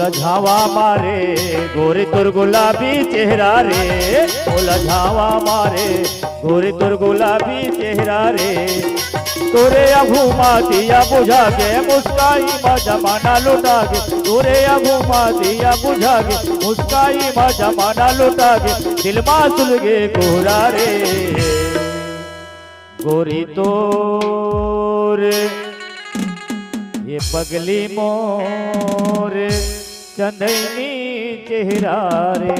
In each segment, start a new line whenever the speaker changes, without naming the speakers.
झावा मारे गोरे तुर गुलाबी चेहरा रे, बोला झावा मारे गोरे तुर गुलाबी चेहरा रे। तोरे घुमा दिया बुझा के मुस्काई मा जमाना लुटा के, तोरे घुमा दिया बुझा के मुस्काई मा जमाना लुटा के। दिल मा सुलगे कोहरा रे गोरी तोर ये पगली मोर चंदनी चेहरा रे।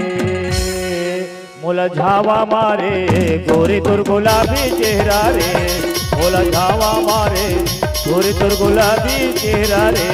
मोला झावा मारे गोरी तुर गुलाबी चेहरा रे, मोला झावा मारे गोरी तुर गुलाबी चेहरा रे।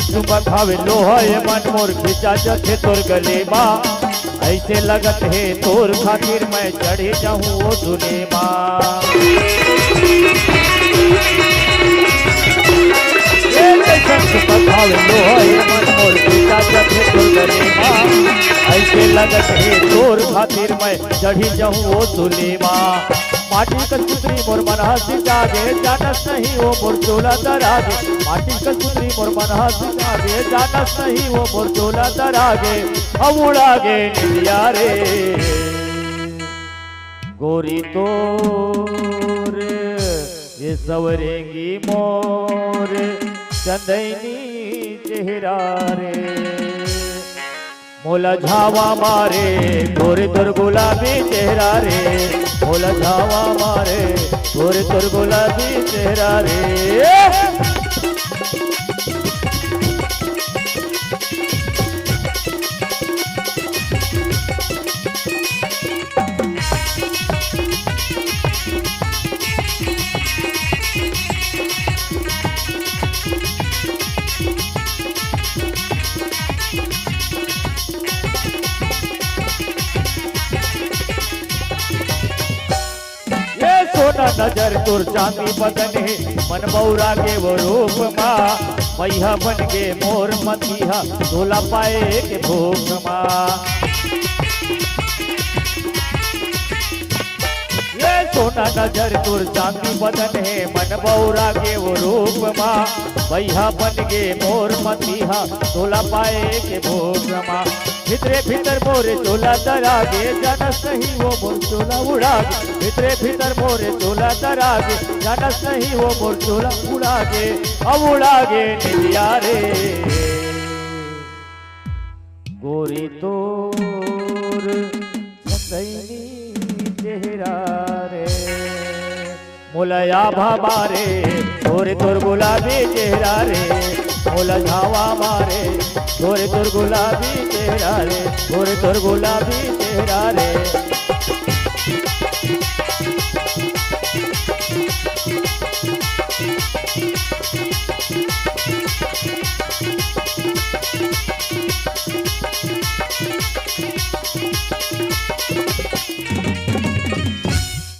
चुमा खावे लोहा ये मन मोर खिंचा जथे तोर गले माँ, ऐसे लगत है तोर खातिर मैं चढ़े जाऊं वो धुने माँ। खावे लोहा ये मन मोर खिंचा जथे तोर गले माँ, ऐसे लगत है तोर खातिर मैं चढ़ी जाऊं वो धुने माँ। माटी कसूत्री मोर मनहासी जागे जानस नहीं वो मोर चोला दरागे, माटी कसूत्री मोर मनहासी जागे जानस नहीं वो मोर चोला दरागे। अब उड़ागे निलिया रे गोरी तोर ये सवरेंगी मोर चंदनी चेहरा रे। मोला झावा मारे गोरे तुर गुलाबी चेहरा रे, मोला झावा मारे गोरे तुर गुलाबी चेहरा रे। सोना नजर तुर चांदी बदन है मन बौरा के वो रूप माँ, मैया बन के मोर मतिहा झोला पाए के भूख माँ। ये सोना नजर तुर चांदी बदन है मन बौरा के वो रूप माँ, मैया बन के मोर मतिहा झोला पाए के भूख माँ। भितरे भीतर मोरे चोला दरागे जानस नहीं वो मोर चोला उड़ागे, भितरे भीतर मोरे चोला दरागे जानस नहीं वो मोर चोला उड़ागे। अब उड़ागे निलिया रे गोरी तोर चंदनी चेहरा रे। मोला भाबारे गोरे तुर गुलाबी चेहरा रे, मोला झावा मारे गोरे तुर गुलाबी चेहरा रे, गोरे तुर गुलाबी चेहरा रे।